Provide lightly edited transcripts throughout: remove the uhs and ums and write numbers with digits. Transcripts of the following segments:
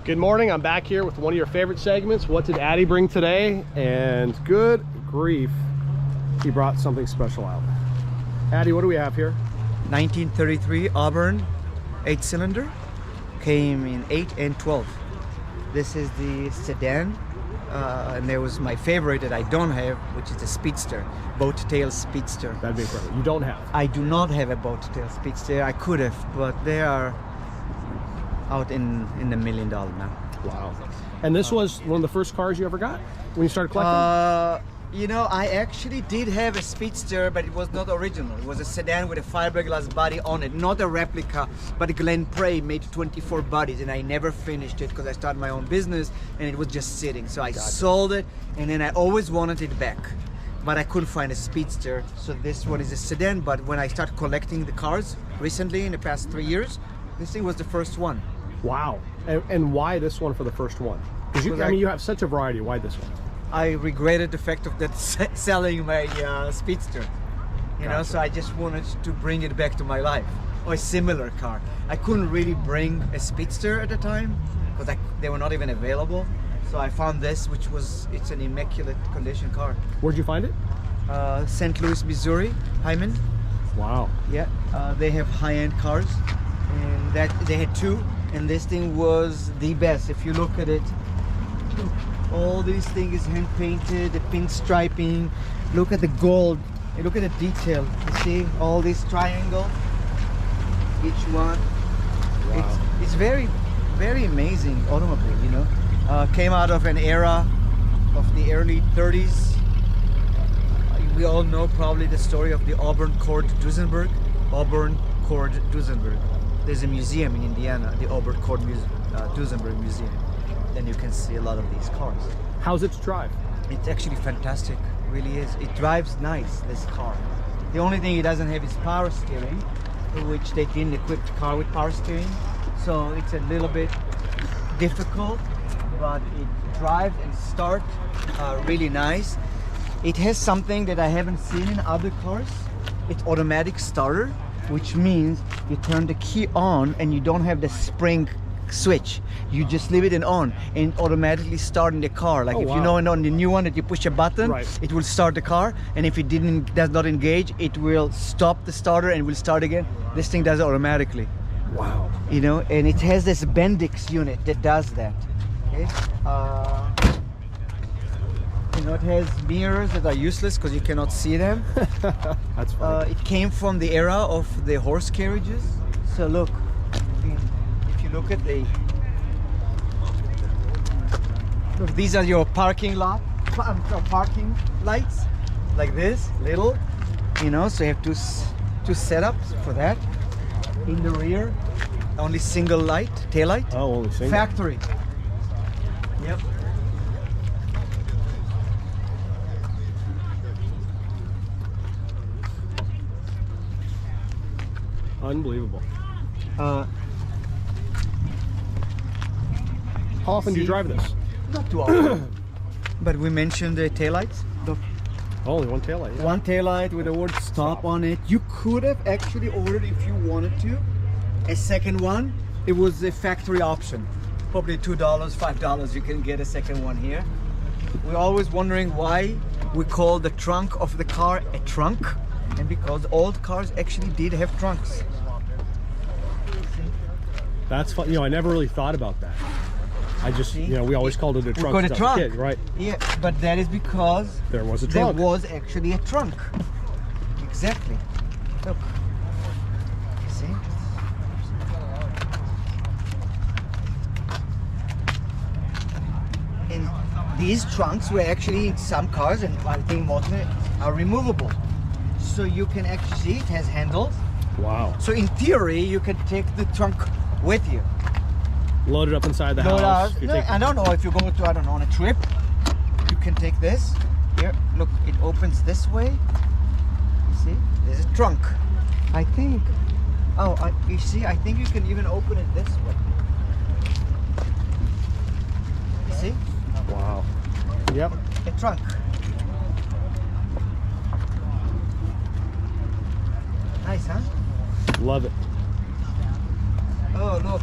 Good morning, I'm back here with one of your favorite segments. What did Addy bring today? And good grief, he brought something special out. Addy, what do we have here? 1933 Auburn 8-cylinder, came in 8 and 12. This is the sedan, and there was my favorite that I don't have, which is the Speedster, boat tail Speedster. That'd be incredible. You don't have? I do not have a boat tail Speedster. I could have, but they are out in the $1 million now. Wow. And this was one of the first cars you ever got when you started collecting? You know, I actually did have a Speedster, but it was not original. It was a sedan with a fiberglass body on it, not a replica, but Glen Prey made 24 bodies, and I never finished it because I started my own business and it was just sitting. So I sold it, and then I always wanted it back, but I couldn't find a Speedster. So this one is a sedan, but when I started collecting the cars recently in the past 3 years, this thing was the first one. Wow. And why this one for the first one? Because you have such a variety. Why this one? I regretted the fact of that selling my Speedster, you know, so I just wanted to bring it back to my life, or a similar car. I couldn't really bring a Speedster at the time because they were not even available. So I found this, which it's an immaculate condition car. Where'd you find it? St. Louis, Missouri, Hyman. Wow. Yeah, they have high-end cars, and they had two, and this thing was the best. If you look at it, all these things is hand painted, the pinstriping. Look at the gold, and look at the detail. You see all these triangles, each one. Wow. It's very, very amazing automobile, you know. Came out of an era of the early 30s. We all know probably the story of the Auburn Court Duesenberg. Auburn Court Duesenberg. There's a museum in Indiana, the Auburn Court Duesenberg Museum. Then you can see a lot of these cars. How's it to drive? It's actually fantastic, really is. It drives nice, this car. The only thing it doesn't have is power steering, which they didn't equip the car with power steering. So it's a little bit difficult, but it drives and starts really nice. It has something that I haven't seen in other cars. It's automatic starter, which means you turn the key on and you don't have the spring switch. You just leave it on and automatically start in the car. Like if you know on the new one that you push a button, it will start the car, and if it does not engage, it will stop the starter and will start again. This thing does it automatically. Wow. You know, and it has this Bendix unit that does that. Okay. You know, it has mirrors that are useless because you cannot see them. That's funny. It came from the era of the horse carriages. So look, if you look at look, these are your parking lights, like this, little, you know, so you have two setups for that. In the rear, only single light, tail light. Oh, only single. Factory. Yep. Unbelievable. Uh, How often do you drive this? Not too often. But we mentioned the taillights. Look. Only one taillight. Yeah. One taillight with the word stop on it. You could have actually ordered, if you wanted to, a second one. It was a factory option. Probably $2, $5 you can get a second one here. We're always wondering why we call the trunk of the car a trunk. And because old cars actually did have trunks. That's fun. You know, I never really thought about that. I just, you know, we always called it a trunk. We called it a trunk. Kid, right? Yeah, but that is because there was a trunk. There was actually a trunk. Exactly. Look. You see? And these trunks were actually in some cars, and I think most of them are removable. So you can actually see it has handles. Wow. So in theory, you can take the trunk with you. Load it up inside the house. I don't know if you go to, I don't know, on a trip, you can take this. Here, look, it opens this way. You see, there's a trunk. I think, you see, I think you can even open it this way. You see? Wow. Yep. A trunk. Nice, huh? Love it. Oh, look.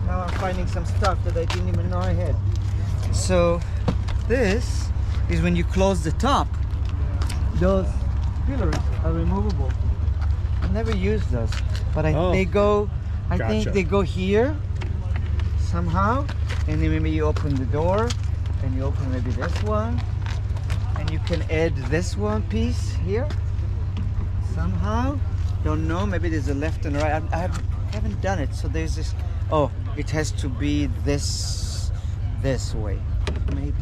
Now finding some stuff that I didn't even know I had. So this is when you close the top, those pillars are removable. I never used those, but they go, I think they go here somehow, and then maybe you open the door and you open maybe this one, and you can add this one piece here somehow. Don't know, maybe there's a left and right. I haven't done it, so there's this. Oh, it has to be this way, maybe.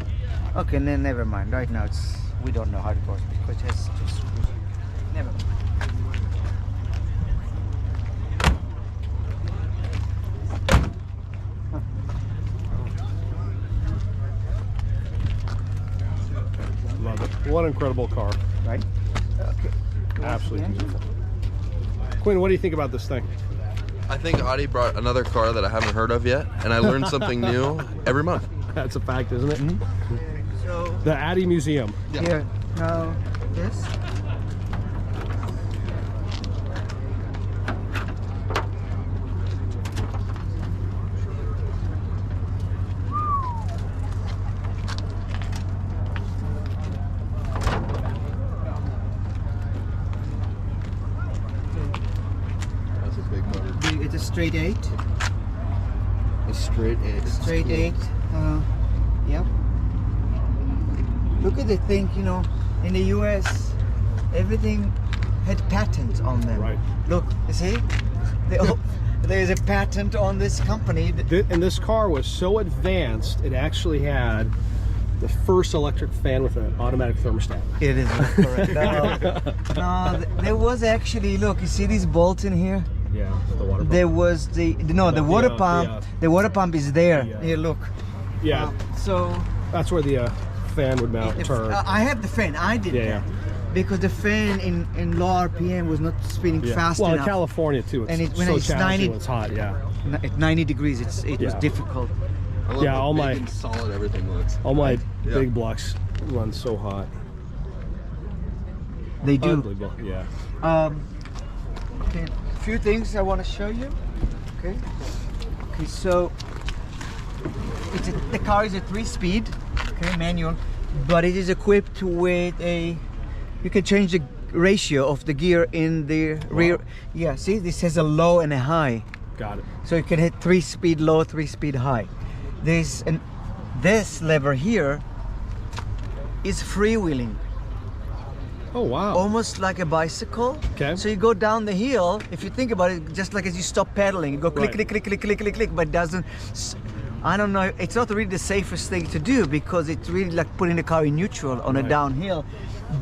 Okay, then never mind. Right now we don't know how it goes because it has two screws. Never mind. Love it. What an incredible car. Right? Okay. Absolutely beautiful. Quinn, what do you think about this thing? I think Audi brought another car that I haven't heard of yet, and I learn something new every month. That's a fact, isn't it? Mm-hmm. So The Audi Museum. Yeah. here, now this. That's a big motor. It's a straight 8. A straight 8. Straight 8. Yep. Look at the thing, you know, in the US, everything had patents on them. Right. Look, you see? There's a patent on this company. And this car was so advanced, it actually had the first electric fan with an automatic thermostat. It is not correct. No, there was actually, look, you see these bolts in here? Yeah, the water pump. There was the water pump. The water pump is there. Here, look. Yeah, So that's where the fan would mount, turn. I have the fan. I did that because the fan in low RPM was not spinning fast well, enough. in California too, it's And when so it's challenging 90 when it's hot, At 90 degrees, it was difficult. I love Yeah, how all big my- and solid everything looks. All my Yeah. big blocks run so hot. They do. Unbelievable, yeah. Okay, a few things I want to show you. Okay. Okay, so the car is a 3-speed, okay, manual, but it is equipped with you can change the ratio of the gear in the rear. Yeah, see, this has a low and a high. Got it. So you can hit 3-speed low, 3-speed high. This lever here is freewheeling, Oh wow. almost like a bicycle. Okay. So you go down the hill. If you think about it, just like as you stop pedaling, you go click, Right. click, click, click, click, click, click, but it doesn't. I don't know. It's not really the safest thing to do because it's really like putting the car in neutral on a downhill.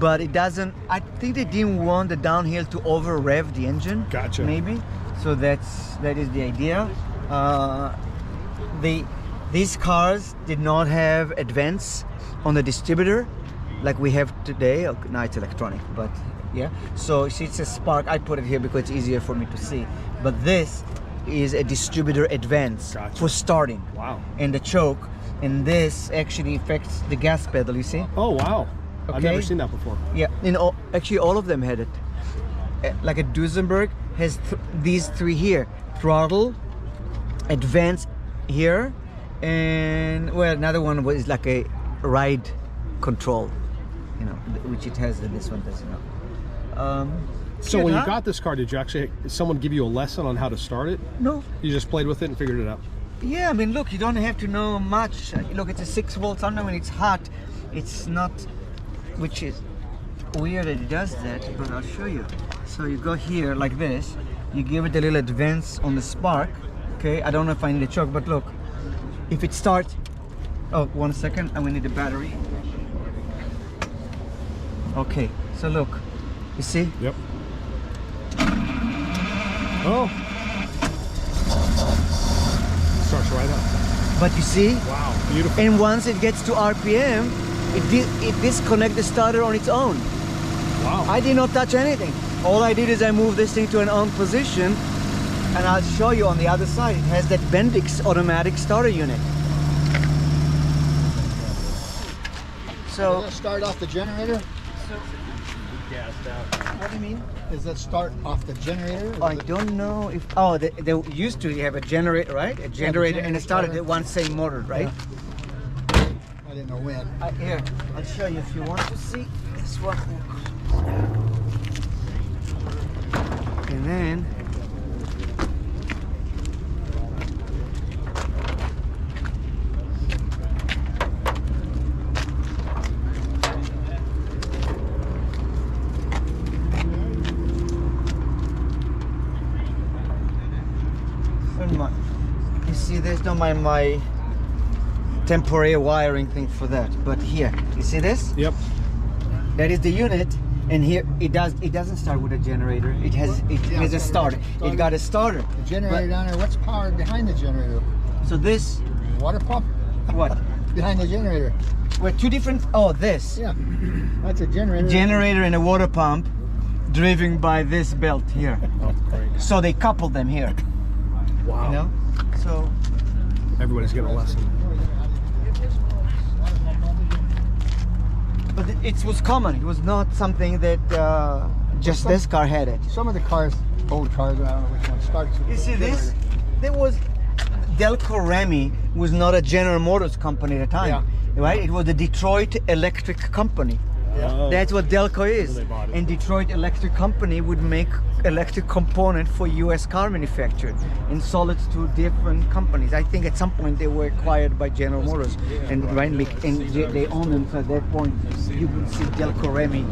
But it doesn't. I think they didn't want the downhill to over rev the engine. Gotcha. Maybe. So that is the idea. These cars did not have advance on the distributor like we have today. Okay, now it's electronic, but yeah. So see, it's a Spark. I put it here because it's easier for me to see. But this is a distributor advance for starting. Wow. And the choke, and this actually affects the gas pedal. You see? Oh wow. I've never Okay. seen that before. Yeah. Actually, all of them had it. Like a Duesenberg has these 3 here: throttle, advance here, and well, another one was like a ride control, you know, which it has, and this one doesn't know. So when you got this car, did someone give you a lesson on how to start it? No. You just played with it and figured it out? Yeah, I mean, look, you don't have to know much. Look, it's a 6-volt. Sometimes when it's hot, it's not, which is weird that it does that, but I'll show you. So you go here like this, you give it a little advance on the spark. Okay, I don't know if I need a choke, but look, if it starts, oh, 1 second, and we need a battery. Okay, so look, you see? Yep. Oh. Starts right up. But you see? Wow, beautiful. And once it gets to RPM, it disconnects the starter on its own. Wow. I did not touch anything. All I did is I moved this thing to an on position, and I'll show you on the other side. It has that Bendix automatic starter unit. So Start off the generator. Yes. What do you mean? Does that start off the generator? I don't know if. Oh, they used to have a generator, right? A generator, and it started at one same motor, right? I didn't know when. Here, I'll show you if you want to see this one. And then. You see, there's no my temporary wiring thing for that, but here, you see this? Yep. That is the unit, and here it doesn't start with a generator. It has a starter. It got a starter. The generator down there, what's powered behind the generator? So this, Water pump? what? Behind the generator. We're two different. Oh, this Yeah, that's a generator. generator and a water pump, driven by this belt here. Oh, great. So they coupled them here. Wow. You know, so. Everybody's getting a lesson. But it was common. It was not something that just this car had it. Some of the cars, old cars, I don't know which one starts with You the see this? generator. There was Delco Remy was not a General Motors company at the time, right? It was the Detroit Electric Company. Oh. That's what Delco is. they bought it. And Detroit Electric Company would make electric component for U.S. car manufacturer and sold it to different companies. I think at some point they were acquired by General Motors and they owned them. So at that point, you would see Delco Remy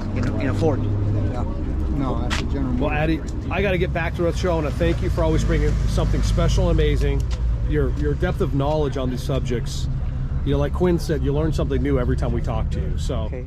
in a Ford. Yeah. No, that's a General Well, Motors. Addy, I got to get back to the show, and I thank you for always bringing something special and amazing. Your depth of knowledge on these subjects. You know, like Quinn said, you learn something new every time we talk to you. So. Okay.